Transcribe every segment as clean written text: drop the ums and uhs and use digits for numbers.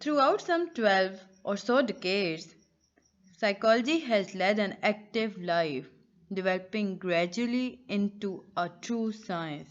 Throughout some 12 or so decades, psychology has led an active life, developing gradually into a true science.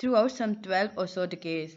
throughout some 12 or so decades.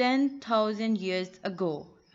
10,000 years ago।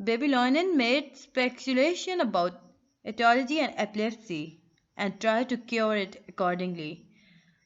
Babylonian made speculation about etiology and epilepsy and tried to cure it accordingly।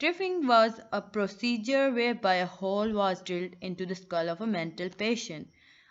Triffing was a procedure whereby a hole was drilled into the skull of a mental patient।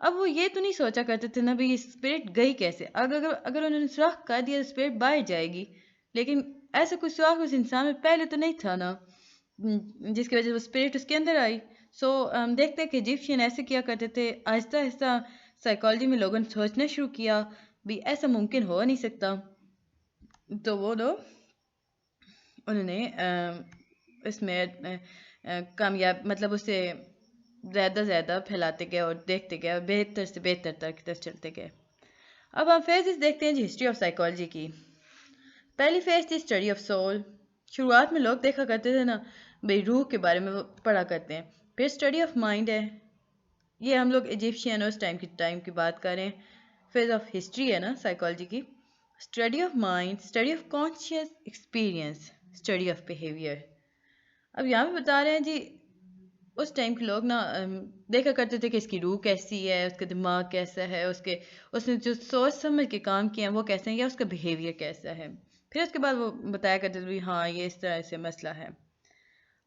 اب وہ یہ تو نہیں سوچا کرتے تھے نا بھی اسپرٹ گئی کیسے، اگر انہوں نے سوراخ کر دیا تو اسپرٹ باہر جائے گی، لیکن ایسا کوئی سوراخ اس انسان میں پہلے تو نہیں تھا نا، جس کی وجہ سے وہ اسپرٹ اس کے اندر آئی. سو دیکھتے ہیں کہ ایجپشین ایسے کیا کرتے تھے. آہستہ آہستہ سائیکالوجی میں لوگوں نے سوچنا شروع کیا بھی ایسا ممکن ہو نہیں سکتا، تو وہ لوگ انہوں نے اس میں کامیاب مطلب اسے زیادہ زیادہ پھیلاتے گئے اور دیکھتے گئے اور بہتر سے بہتر تر کی طرف چلتے گئے. اب ہم فیزز دیکھتے ہیں جی ہسٹری آف سائیکالوجی کی. پہلی فیز تھی اسٹڈی آف سول. شروعات میں لوگ دیکھا کرتے تھے نا بھائی روح کے بارے میں پڑھا کرتے ہیں. پھر اسٹڈی آف مائنڈ ہے، یہ ہم لوگ ایجپشین اور اس ٹائم کی بات کریں. فیز آف ہسٹری ہے نا سائیکالوجی کی، study of mind, study of conscious experience, study of behaviour. اب یہاں پہ بتا رہے ہیں جی اس ٹائم کے لوگ نا دیکھا کرتے تھے کہ اس کی روح کیسی ہے، اس کا دماغ کیسا ہے، اس نے جو سوچ سمجھ کے کام کیے ہیں وہ کیسے ہیں، یا اس کا بیہیویئر کیسا ہے. پھر اس کے بعد وہ بتایا کرتے تھے ہاں یہ اس طرح سے مسئلہ ہے.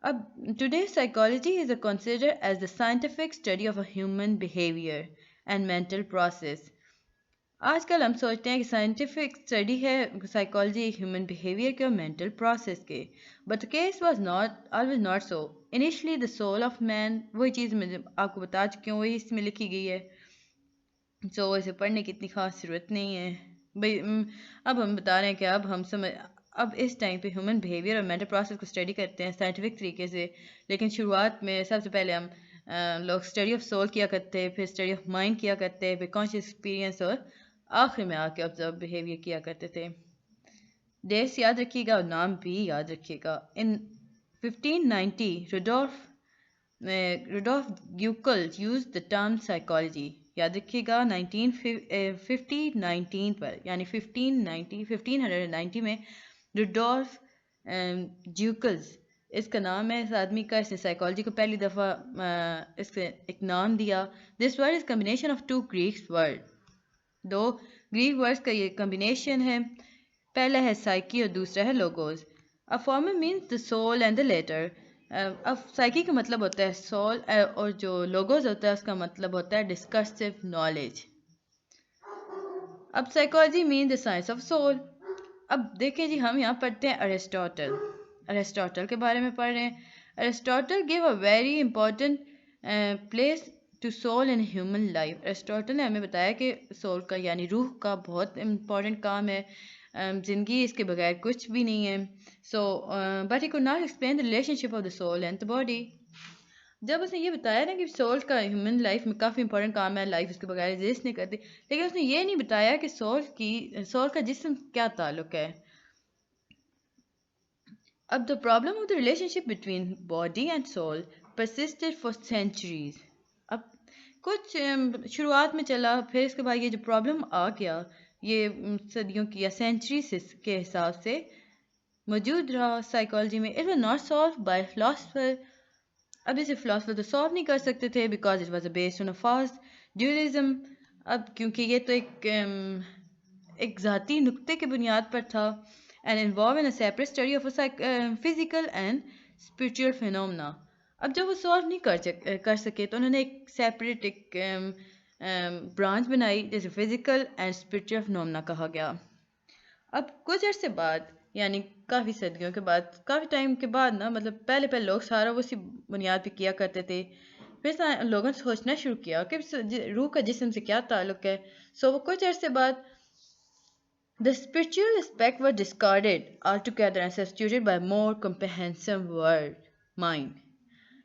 اب today psychology is considered as the scientific study of a human behavior and mental process. آج کل ہم سوچتے ہیں کہ سائنٹیفک اسٹڈی ہے سائیکالوجی ہیومن بیہیویئر کے اور مینٹل پروسیس کے، but case was not always not so. Initially the soul of man, وہی چیز میں آپ کو بتا چکی ہوں، وہی اس میں لکھی گئی ہے. سو اسے پڑھنے کی اتنی خاص ضرورت نہیں ہے بھائی. اب ہم بتا رہے ہیں کہ اب اس ٹائم پہ ہیومن بیہیویئر اور مینٹل پروسیس کو اسٹڈی کرتے ہیں سائنٹیفک طریقے سے. لیکن شروعات میں سب سے پہلے ہم لوگ اسٹڈی آف سول کیا کرتے، پھر اسٹڈی آف مائنڈ کیا کرتے، پھر کانشیس ایکسپیرئنس، اور آخر میں آ کے آبزرو بیہیویئر کیا کرتے تھے. ڈیٹس یاد رکھیے گا اور نام بھی یاد رکھیے گا. In 1590 Rudolf Goeckel use the term psychology. یاد رکھیے گا 1519 پر، یعنی 1590 میں روڈولف جیوکلز اس کا نام ہے اس آدمی کا. اس نے سائیکالوجی کو پہلی دفعہ اس سے ایک نام دیا. This word is combination of 2 Greek word. 2 Greek words کا یہ کمبینیشن ہے. پہلا ہے سائیکی اور دوسرا ہے logos. A former means the soul and the latter. اب سائیکی کا مطلب ہوتا ہے سول، اور جو لوگوز ہوتا ہے اس کا مطلب ہوتا ہے ڈسکرسو نالج. اب psychology mean the science of soul. اب دیکھیں جی ہم یہاں پڑھتے ہیں ارسطاٹل کے بارے میں پڑھ رہے ہیں. Aristotle give a very important place to soul in human life. Aristotle نے ہمیں بتایا کہ سول کا یعنی روح کا بہت امپورٹنٹ کام ہے، زندگی اس کے بغیر کچھ بھی نہیں ہے. So but he could not explain the relationship of the soul and the body. جب اس نے یہ بتایا نا کہ سول کا ہیومن لائف میں کافی امپورٹنٹ کام ہے، لائف اس کے بغیر ایگزسٹ نہیں کرتی، لیکن اس نے یہ نہیں بتایا کہ سول کا جسم کیا تعلق ہے. اب the problem of the relationship between body and soul persisted for centuries. اب کچھ شروعات میں چلا، پھر اس کے بعد یہ جو پرابلم آ گیا یہ صدیوں کی یا سینچریز کے حساب سے موجود رہا سائیکالوجی میں. It was not solved by philosopher. اب اسے فلاسفر تو سالو نہیں کر سکتے تھے because it was based on a fast dualism. اب کیونکہ یہ تو ایک ذاتی نقطے کی بنیاد پر تھا. And involve in a separate study of physical and spiritual phenomena. اب جب وہ سالو نہیں کر سکے تو انہوں نے ایک سیپریٹ ایک برانچ بنائی جیسے فزیکل اینڈ اسپرچل فینومنا کہا گیا. اب کچھ عرصے بعد یعنی کافی صدیوں کے بعد، کافی ٹائم کے بعد نا، مطلب پہلے لوگ سارا اسی بنیاد پہ کیا کرتے تھے. پھر لوگوں نے سوچنا شروع کیا کہ روح کا جسم سے کیا تعلق ہے. سو وہ کچھ عرصے بعد the spiritual aspect were discarded altogether and substituted by more comprehensive mind.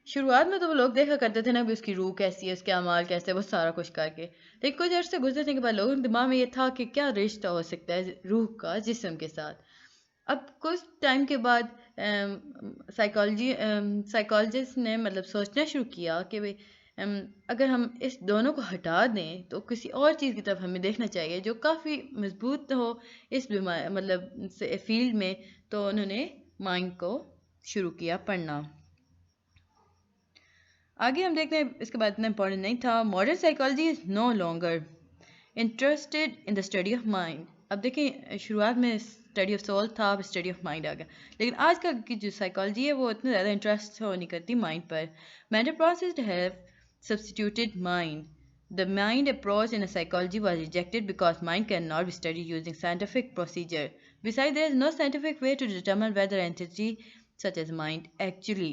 شروعات میں تو وہ لوگ دیکھا کرتے تھے نا بھی اس کی روح کیسی ہے، اس کے اعمال کیسے، وہ سارا کچھ کر کے، لیکن کچھ عرصے گزرنے کے بعد لوگوں کے دماغ میں یہ تھا کہ کیا رشتہ ہو سکتا ہے روح کا جسم کے ساتھ. اب کچھ ٹائم کے بعد سائیکالوجسٹ نے مطلب سوچنا شروع کیا کہ اگر ہم اس دونوں کو ہٹا دیں تو کسی اور چیز کی طرف ہمیں دیکھنا چاہیے جو کافی مضبوط ہو اس مطلب فیلڈ میں. تو انہوں نے مائنڈ کو شروع کیا پڑھنا. آگے ہم دیکھتے ہیں اس کے بعد اتنا امپورٹنٹ نہیں تھا. Modern psychology is no longer interested in the study of mind. اب دیکھیں شروعات میں اسٹڈی آف سول تھا، اب اسٹڈی آف مائنڈ آ گیا، لیکن آج کل کی جو سائیکالوجی ہے وہ اتنا زیادہ انٹرسٹ نہیں کرتی mind per. Mental process have substituted mind. The mind approach in psychology was rejected because mind cannot be studied using scientific procedure. Besides, there is no scientific way to determine whether entity such as mind actually.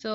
So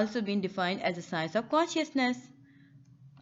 also been defined as a science of consciousness,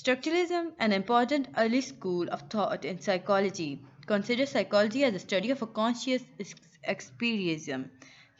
Structuralism, an important early school of thought in psychology, considers psychology as a study of a conscious experience.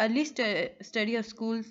early study of schools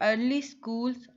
early schools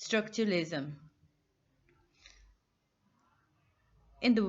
Structuralism. In the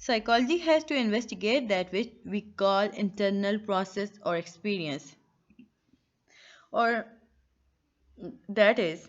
Psychology has to investigate that which we call internal process or experience, or that is,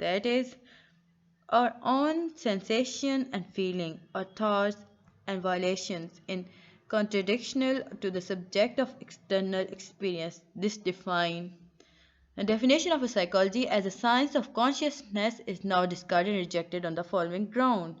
that is, our own sensation and feeling, or thoughts and violations in contradictional to the subject of external experience. This the definition of a psychology as a science of consciousness is now discarded and rejected on the following ground.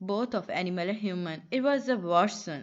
both of animal and human. It was a Watson.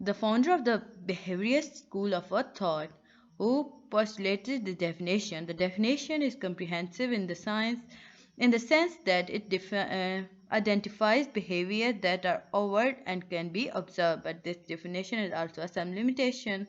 The founder of the behaviorist school of thought who postulated the definition. The definition is comprehensive in the science in the sense that it identifies behavior that are overt and can be observed. But this definition is also some limitation.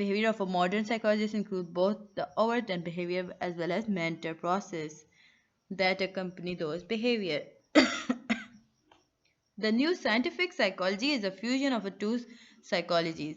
Behavior of a modern psychologist includes both the overt and behavior as well as mental process that accompany those behavior. The new scientific psychology is a fusion of the two psychologies.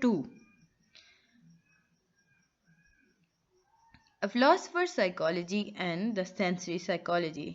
2. A philosopher psychology and the sensory psychology.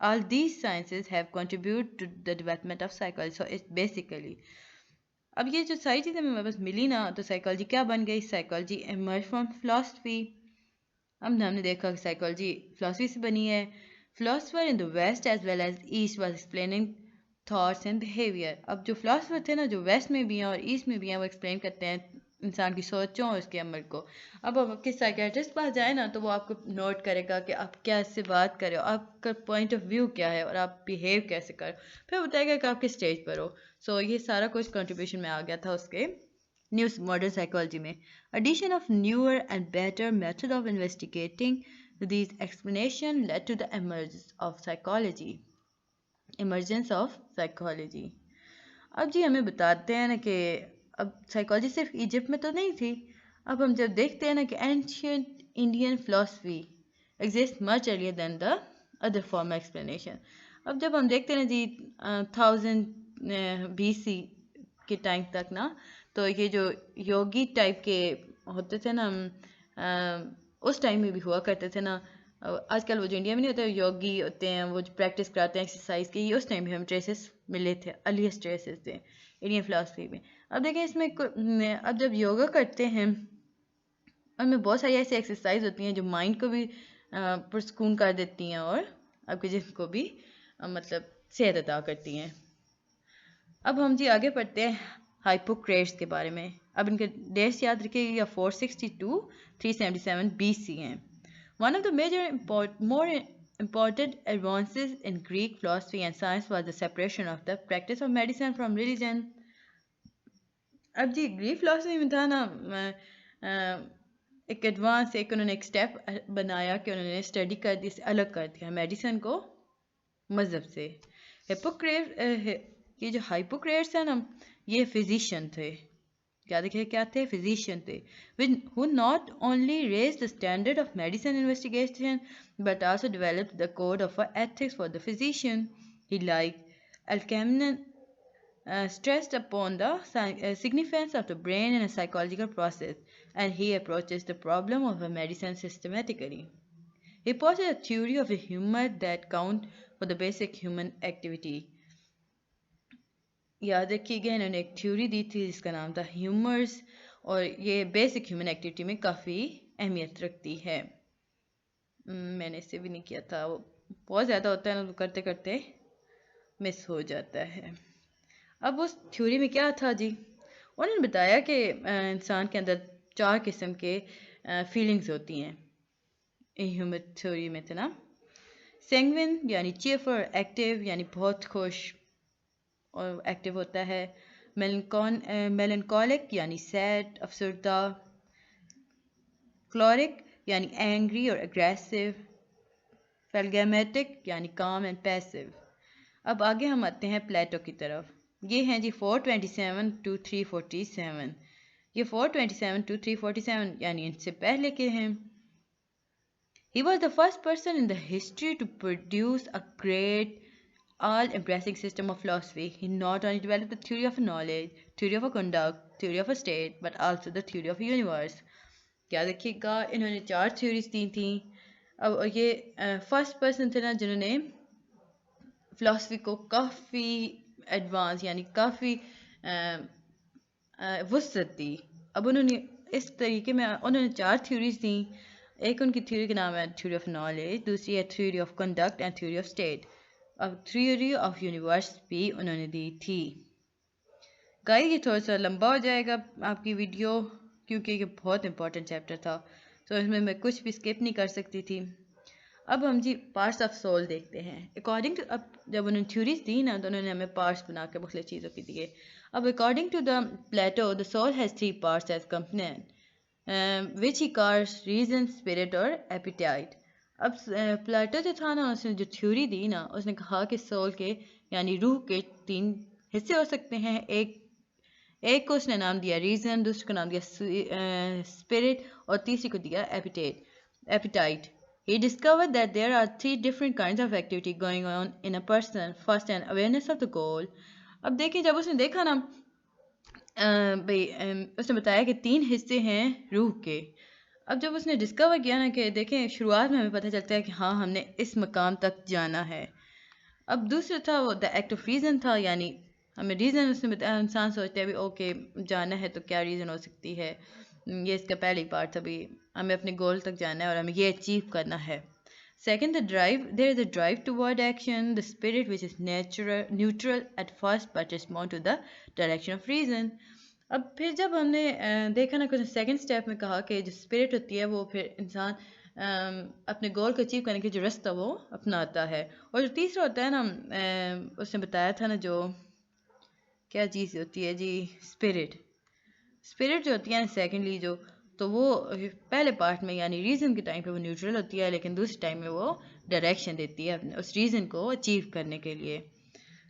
All these sciences have contributed to the development of psychology. So it's basically, اب یہ جو ساری چیزیں ہمیں بس ملی نا تو سائیکالوجی کیا بن گئی؟ Psychology emerge from philosophy. اب ہم نے دیکھا کہ سائیکالوجی فلاسفی سے بنی ہے. Philosopher in the west as well as east was explaining thoughts and behaviour. اب جو فلاسفر تھے نا جو ویسٹ میں بھی ہیں اور ایسٹ میں بھی ہیں وہ ایکسپلین کرتے ہیں انسان کی سوچوں اور اس کے عمل کو. اب آپ کے سائیکیٹرسٹ پاس جائیں نا تو وہ آپ کو نوٹ کرے گا کہ آپ کیا اس سے بات کرے ہو, آپ کا پوائنٹ آف ویو کیا ہے اور آپ بیہیو کیسے کرو, پھر بتائے گا کہ آپ کس اسٹیج پر ہو. سو یہ سارا کچھ کنٹریبیوشن میں آ گیا تھا اس کے نیو ماڈرن سائیکالوجی میں. Addition of newer and better method of investigating these explanation led to the emergence of psychology. اب جی ہمیں بتاتے ہیں نا کہ اب سائیکالوجی صرف ایجپٹ میں تو نہیں تھی. اب ہم جب دیکھتے ہیں نا کہ ancient Indian philosophy exists much earlier than the other formal explanation. اب جب ہم دیکھتے ہیں جی 1000 BC کے ٹائم تک نا, تو یہ جو یوگی ٹائپ کے ہوتے تھے نا, اس ٹائم میں بھی ہوا کرتے تھے نا. آج کل وہ جو انڈیا میں نہیں ہوتے یوگی ہوتے ہیں وہ جو پریکٹس کراتے ہیں ایکسرسائز کی, یہ اس ٹائم بھی ہم ٹریسز ملے تھے, ارلیسٹ ٹریسز تھے انڈین فلاسفی میں. اب دیکھیں اس میں اب جب یوگا کرتے ہیں ان میں بہت ساری ایسی ایکسرسائز ہوتی ہیں جو مائنڈ کو بھی پرسکون کر دیتی ہیں اور آپ کے جسم کو بھی مطلب صحت عطا کرتی ہیں. اب ہم جی آگے پڑھتے ہیں ہائپوکریٹس کے بارے میں. اب ان کے ڈیٹس یاد رکھیے گا, 462 377 BC ہیں. One of the major more important advances in Greek philosophy and science was the separation of the practice of medicine from religion. اب جی گریک فلاسفی میں تھا نا ایک ایڈوانس ایک انہوں نے ایک اسٹیپ بنایا کہ انہوں نے اسٹڈی کر دی, سے الگ کر دیا میڈیسن کو مذہب سے. یہ جو ہائپوکریٹس ہیں نا یہ فزیشین تھے. کیا دیکھیں کیا تھے؟ فزیشین تھے. who not only raised the standard of medicine investigation but also developed the code of ethics for the physician. He liked Alcmaeon stressed upon the significance of the brain in a psychological process, and he approaches the problem of a medicine systematically. He posed a theory of the humor that count for the basic human activity. یاد رکھیے گا انہوں نے ایک theory دی تھی جس کا نام تھا ہیومرز, اور یہ بیسک ہیومن ایکٹیویٹی میں کافی اہمیت رکھتی ہے. میں نے اسے بھی نہیں کیا تھا, وہ بہت زیادہ ہوتا ہے نا, کرتے کرتے مس ہو جاتا ہے. اب اس تھیوری میں کیا تھا جی, انہوں نے بتایا کہ انسان کے اندر 4 قسم کے فیلنگز ہوتی ہیں. ہیومن تھیوری میں تھے نا, سینگوین یعنی چیئرفل, ایکٹیو یعنی بہت خوش اور ایکٹیو ہوتا ہے, میلنکولک یعنی سیڈ افسردہ, کلورک یعنی اینگری اور اگریسو, فیلگمیٹک یعنی کام اینڈ پیسو. اب آگے ہم آتے ہیں پلیٹو کی طرف. یہ ہیں جی 427 to 347. یہ 427 to 347 یعنی ان سے پہلے کے ہیں. He was the first person in the history to produce a great all-embracing system of philosophy. He not only developed the theory of knowledge, theory of a conduct, theory of a state, but also the theory of a universe. کیا دیکھیے گا انہوں نے 4 theories دی تھیں. اب یہ first person تھے نا جنہوں نے فلاسفی کو کافی ایڈوانس یعنی کافی وسعت دی. اب انہوں نے اس طریقے میں انہوں نے 4 تھیوریز دیں. ایک ان کی تھیوری کا نام ہے تھیوری آف نالج, دوسری ہے theory of conduct and theory of state. اب تھیوری آف یونیورس بھی انہوں نے دی تھی. گائز یہ تھوڑا سا لمبا ہو جائے گا آپ کی ویڈیو کیونکہ یہ بہت امپورٹنٹ چیپٹر تھا, تو اس میں کچھ بھی اسکپ نہیں کر سکتی تھی. اب ہم جی پارٹس آف سول دیکھتے ہیں. اکارڈنگ ٹو, اب جب انہوں نے تھیوریز دی نا تو انہوں نے ہمیں پارٹس بنا کے مختلف چیزوں کی دیے. اب according to the Plato the soul has 3 parts as component which he calls reason, spirit اور appetite. اب پلیٹو جو تھا نا اس نے جو تھیوری دی نا اس نے کہا کہ سول کے یعنی روح کے 3 حصے ہو سکتے ہیں. ایک کو اس نے نام دیا ریزن, دوسرے کو نام دیا اسپرٹ اور تیسری کو دیا appetite. He discovered that there are 3 different kinds of activity going on in a person. First, an awareness of the goal. اب دیکھیں جب اس نے دیکھا نا اس نے بتایا کہ 3 حصے ہیں روح کے. اب جب اس نے ڈسکور کیا نا کہ دیکھیں شروعات میں ہمیں پتہ چلتا ہے کہ ہاں ہم نے اس مقام تک جانا ہے, اب دوسرا تھا وہ دا ایکٹ آف ریزن تھا، یعنی ہمیں ریزن اس نے بتایا، انسان سوچتا ہے بھی اوکے جانا ہے تو کیا ریزن ہو سکتی ہے، یہ اس کا پہلی پارٹ تھا بھی ہمیں اپنے گول تک جانا ہے اور ہمیں یہ اچیو کرنا ہے. Second, the drive. There is a drive toward action, the spirit which is neutral at first but respond to the direction of reason. اب پھر جب ہم نے دیکھا نا کہ سیکنڈ اسٹیپ میں کہا کہ جو اسپرٹ ہوتی ہے وہ پھر انسان اپنے گول کو اچیو کرنے کے جو رستہ وہ اپناتا ہے. اور جو تیسرا ہوتا ہے نا اس نے بتایا تھا نا جو کیا چیز ہوتی ہے جی اسپرٹ جو ہوتی ہے نا سیکنڈلی جو تو وہ پہلے پارٹ میں یعنی ریزن کے ٹائم پہ وہ نیوٹرل ہوتی ہے، لیکن دوسرے ٹائم میں وہ ڈائریکشن دیتی ہے اس ریزن کو اچیو کرنے کے لیے.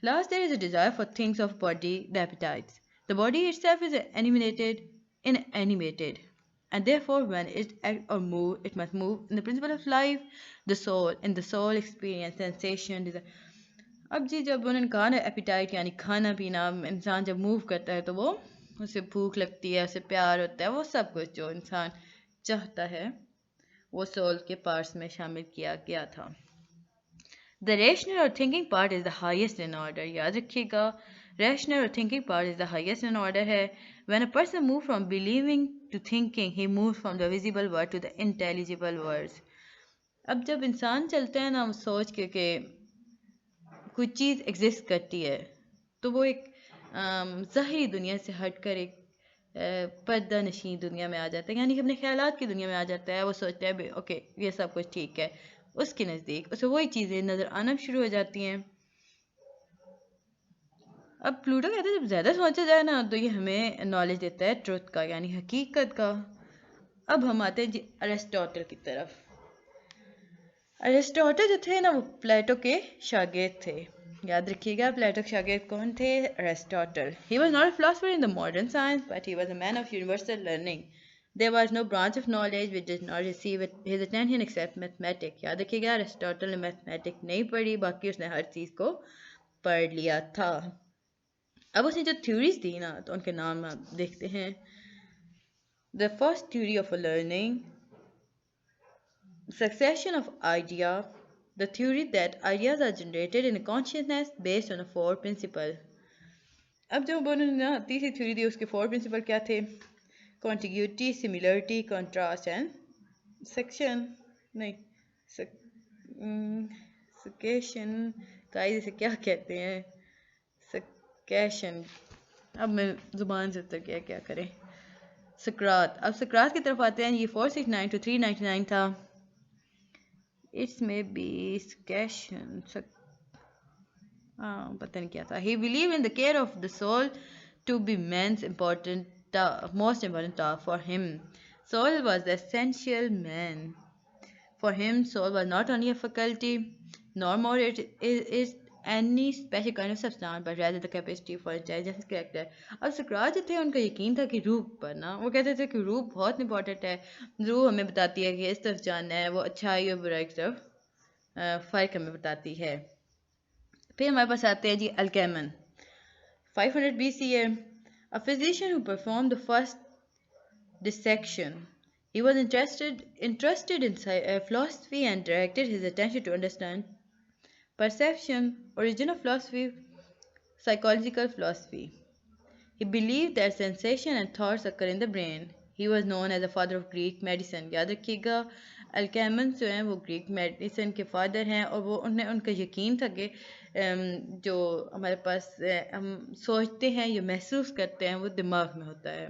Last there is a desire for things of body the appetites. The body itself is inanimated, and therefore when it act or move, it must move in the principle of life. The soul, in the soul experience, sensation, desire. اب جی جب انہوں نے کہا نا appetite یعنی کھانا پینا، انسان جب موو کرتا ہے تو وہ اسے بھوک لگتی ہے، اسے پیار ہوتا ہے، وہ سب کچھ جو انسان چاہتا ہے وہ سول کے پارٹس میں شامل کیا گیا تھا. The rational or thinking part is the highest in order. یاد رکھیے گا rational or thinking part is the highest in order ہے. When a person moves from believing to thinking, he moves from the visible world to the intelligible words. اب جب انسان چلتا ہے نا وہ سوچ کے کہ کوئی چیز ایگزسٹ کرتی ہے تو وہ ایک ظاہری دنیا سے ہٹ کر ایک پردہ نشین دنیا میں آ جاتا ہے، یعنی اپنے خیالات کی دنیا میں آ جاتا ہے. وہ سوچتا ہے اوکے یہ سب کچھ ٹھیک ہے، اس کے نزدیک اسے وہی چیزیں نظر آنا شروع ہو جاتی ہیں. اب پلوٹو کہتا ہے جب زیادہ سوچا جائے نا تو یہ ہمیں نالج دیتا ہے ٹروتھ کا یعنی حقیقت کا. اب ہم آتے ہیں جی ارسطاٹل کی طرف. ارسطاٹل جو تھے نا وہ پلیٹو کے شاگرد تھے. یاد رکھیے گا پلیٹو کے شاگرد کون تھے؟ ارسطاٹل. He was not a philosopher in the modern science, but he was a man of universal learning. There was no branch of knowledge which did not receive his attention except mathematics. یاد رکھیے گا ارسطاٹل نے mathematic نہیں پڑھی، باقی اس نے ہر چیز کو پڑھ لیا تھا. اب اس نے جو تھیوریز دی نا تو ان کے نام آپ دیکھتے ہیں. The first theory of learning, succession of idea, the theory that ideas are generated in a consciousness based on a four principle. اب جو انہوں نے تیسری تھیوری دی اس کے فور پرنسپل کیا تھے؟ کانٹیگیوٹی، سملرٹی، کنٹراسٹ اینڈ سیکشن نہیں سکیشن قاعدے سے کیا کہتے ہیں سکیشن. اب میں زبان سے اتر گیا کیا کریں. سکرات. اب سکرات کی طرف آتے ہیں. یہ 469 to 399 تھا. اٹس میں بی سکیشن پتہ نہیں کیا تھا. He believed in the care of the soul to be man's most important task. For him, soul was the essential man. For him, soul was not only a faculty, nor more it is any special kind of substance, but rather the capacity for intelligence character. اب سکرات جو تھے ان کا یقین تھا کہ روح پر نا، وہ کہتے تھے کہ روح بہت امپورٹنٹ ہے، روح ہمیں بتاتی ہے کہ اس طرف جانا ہے، وہ اچھائی اور برائی کی طرف فرق ہمیں بتاتی ہے. پھر ہمارے پاس آتے ہیں جی الکیمن 500 BC ہے. A physician who performed the first dissection. He was interested in philosophy and directed his attention to understand perception, origin of philosophy, psychological philosophy. He believed that sensation and thoughts occur in the brain. He was known as the father of Greek medicine. یاد رکھیے گا الکیمن جو ہیں وہ Greek medicine کے father ہیں، اور وہ ان کا یقین تھا کہ جو ہمارے پاس ہم سوچتے ہیں یا محسوس کرتے ہیں وہ دماغ میں ہوتا ہے.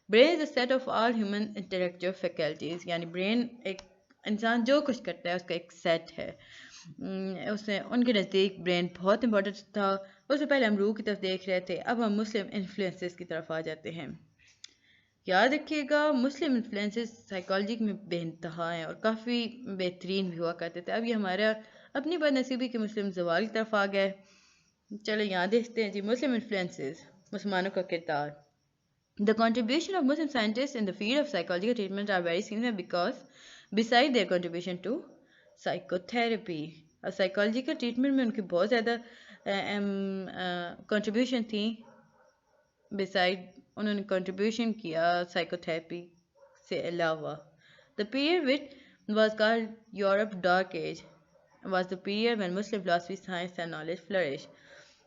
Brain is a set of all human intellectual faculties, یعنی برین ایک انسان جو کچھ کرتا ہے اس کا ایک سیٹ ہے. اس نے ان کے نزدیک برین بہت امپورٹنٹ تھا. اس سے پہلے ہم روح کی طرف دیکھ رہے تھے، اب ہم مسلم انفلوئنسز کی طرف آ جاتے ہیں. یاد رکھیے گا مسلم انفلوئنسز سائیکالوجی میں بے انتہا ہیں اور کافی بہترین بھی ہوا کرتے تھے. اب یہ ہمارا اپنی بد نصیبی کے مسلم زوال کی طرف آ گئے. چلو یہاں دیکھتے ہیں جی مسلم انفلوئنسز، مسلمانوں کا کردار. The contribution of Muslim scientists in the field of psychological treatment are very significant because, besides their contribution to psychotherapy, psychological treatment میں ان کی بہت زیادہ contribution تھی. Beside انہوں نے contribution کیا psychotherapy سے علاوہ. The period which was called Europe Dark Age. was the period when Muslim philosophy, science and knowledge flourished.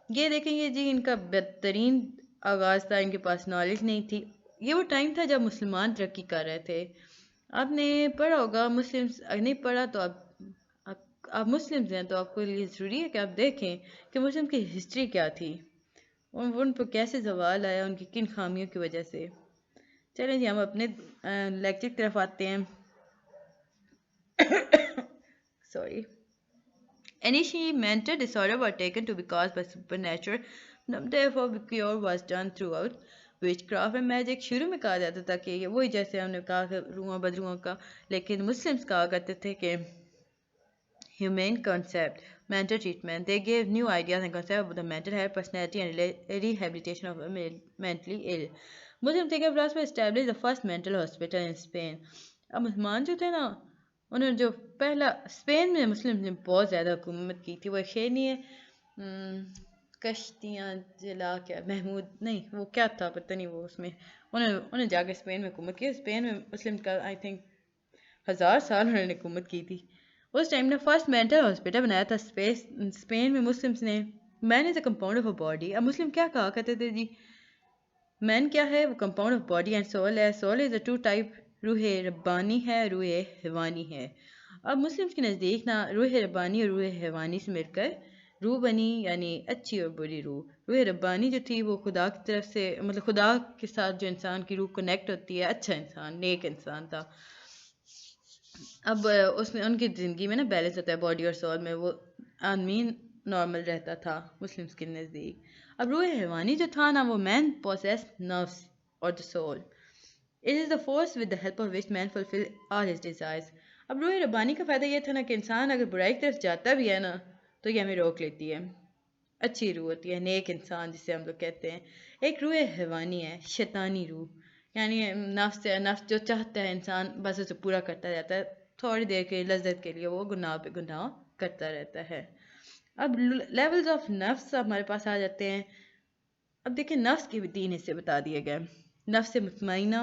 یہ دیکھیں یہ جی ان کا بہترین آغاز تھا، ان کے پاس نالج نہیں تھی. یہ وہ ٹائم تھا جب مسلمان ترقی کر رہے تھے. آپ نے پڑھا ہوگا مسلمس، اگر نہیں پڑھا تو آپ مسلمز ہیں تو آپ کو یہ ضروری ہے کہ آپ دیکھیں کہ مسلم کی ہسٹری کیا تھی، ان پر کیسے زوال آیا، ان کی کن خامیوں کی وجہ سے. چلیں جی ہم اپنے لیکچر کی طرف آتے ہیں. Sorry. Initially, mental disorder were taken to be caused by supernatural, therefore cure was done throughout witchcraft and magic. شروع میں کہا جاتا تھا کہ یہ وہی جیسے ہم نے کہا کہ روحاں بدروحاں کا، لیکن مسلمس کہا کرتے تھے کہ humane concept, mental treatment. They gave new ideas and concepts about the mental health, personality and rehabilitation of the mentally ill. Muslim thinking philosophy established the first mental hospital in Spain. اب مسلمان جو تھے نا، انہوں نے جو پہلا Spain میں مسلم نے بہت زیادہ حکومت کی تھی. وہ ایک شعر نہیں ہے کشتیاں جلا کیا محمود نہیں وہ کیا تھا پتہ نہیں، وہ اس میں انہوں نے جا کے اسپین میں حکومت کی. اسپین میں مسلم کا آئی تھنک 1000 سال انہوں نے حکومت کی تھی. اس ٹائم نے فرسٹ مینٹل ہاسپٹل بنایا تھا اسپین میں مسلمس نے. Man is a compound of a body. اب مسلم کیا کہا کرتے تھے جی، مین کیا ہے، وہ compound of body and soul ہے. Soul is a two type, روح ربانی ہے، روح حیوانی ہے. اب مسلمس کے نزدیک نا روح ربانی اور روح حیوانی سے مل کر روح بنی، یعنی اچھی اور بری روح. روح ربانی جو تھی وہ خدا کی طرف سے، مطلب خدا کے ساتھ جو انسان کی روح کنیکٹ ہوتی ہے، اچھا انسان، نیک انسان تھا. اب اس میں ان کی زندگی میں نا بیلنس ہوتا ہے باڈی اور سول میں، وہ آدمی نارمل رہتا تھا مسلمس کے نزدیک. اب روح حیوانی جو تھا نا وہ مین پوسیس نفس اور the soul. It is the force with the help of which man fulfill all his desires. اب روح ربانی کا فائدہ یہ تھا نا کہ انسان اگر برائی کی طرف جاتا بھی ہے نا تو یہ ہمیں روک لیتی ہے، اچھی روح ہوتی ہے، نیک انسان جسے ہم لوگ کہتے ہیں. ایک روح حیوانی ہے، شیطانی روح، یعنی نفس جو چاہتا ہے انسان بس اسے پورا کرتا جاتا ہے، تھوڑی دیر کے لذت کے لیے وہ گناہ پہ گناہ کرتا رہتا ہے. اب لیولز آف نفس ہمارے پاس آ جاتے ہیں. اب دیکھیں نفس کے بھی 3 حصے بتا دیے گئے. نفس مطمئنہ،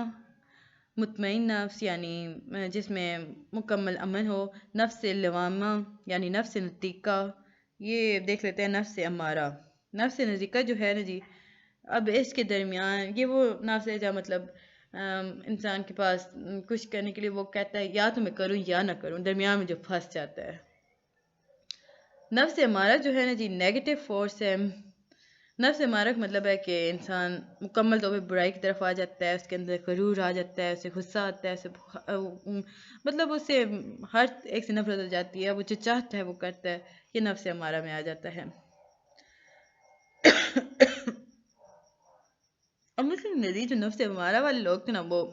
مطمئن نفس یعنی جس میں مکمل امن ہو. نفس لوامہ یعنی نفس نطیقہ. یہ دیکھ لیتے ہیں نفس امارہ. نفس نطیقہ جو ہے نا جی، اب اس کے درمیان یہ وہ نفس ہے جو مطلب انسان کے پاس کچھ کرنے کے لیے وہ کہتا ہے یا تو میں کروں یا نہ کروں، درمیان میں جو پھنس جاتا ہے. نفس امارہ جو ہے نا جی نیگیٹو فورس ہے. نفس امارہ کا مطلب ہے کہ انسان مکمل طور پہ برائی کی طرف آ جاتا ہے، اس کے اندر غرور آ جاتا ہے، اسے غصہ آتا ہے، اسے مطلب اسے ہر ایک سے نفرت ہو جاتی ہے، وہ جو چاہتا ہے وہ کرتا ہے. یہ نفس امارہ میں آ جاتا ہے. اور مسلم نزدیک جو نفس امارہ والے لوگ تھے نا وہ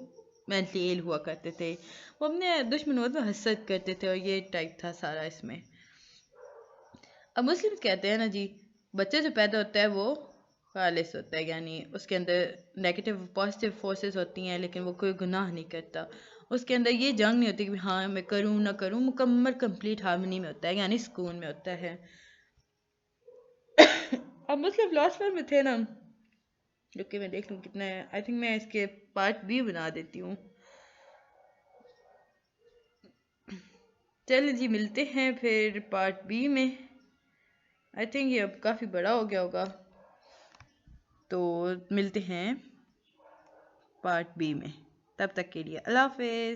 مینٹلی ایل ہوا کرتے تھے، وہ اپنے دشمنوں پہ حسد کرتے تھے، اور یہ ٹائپ تھا سارا اس میں. اب مسلم کہتے ہیں نا جی بچہ جو پیدا ہوتا ہے وہ خالص ہوتا ہے، یعنی اس کے اندر نیگیٹو پازیٹیو فورسز ہوتی ہیں لیکن وہ کوئی گناہ نہیں کرتا. اس کے اندر یہ جنگ نہیں ہوتی کہ ہاں میں کروں نہ کروں، مکمل کمپلیٹ ہارمنی میں ہوتا ہے، یعنی سکون میں ہوتا ہے. اب مسلم فلاسفر میں تھے نا، جو کہ میں دیکھ لوں کتنا ہے، آئی تھنک میں اس کے پارٹ بھی بنا دیتی ہوں. چلیں جی ملتے ہیں پھر پارٹ بی میں. آئی تھنک یہ اب کافی بڑا ہو گیا ہوگا، تو ملتے ہیں پارٹ بی میں. تب تک کے لیے اللہ حافظ.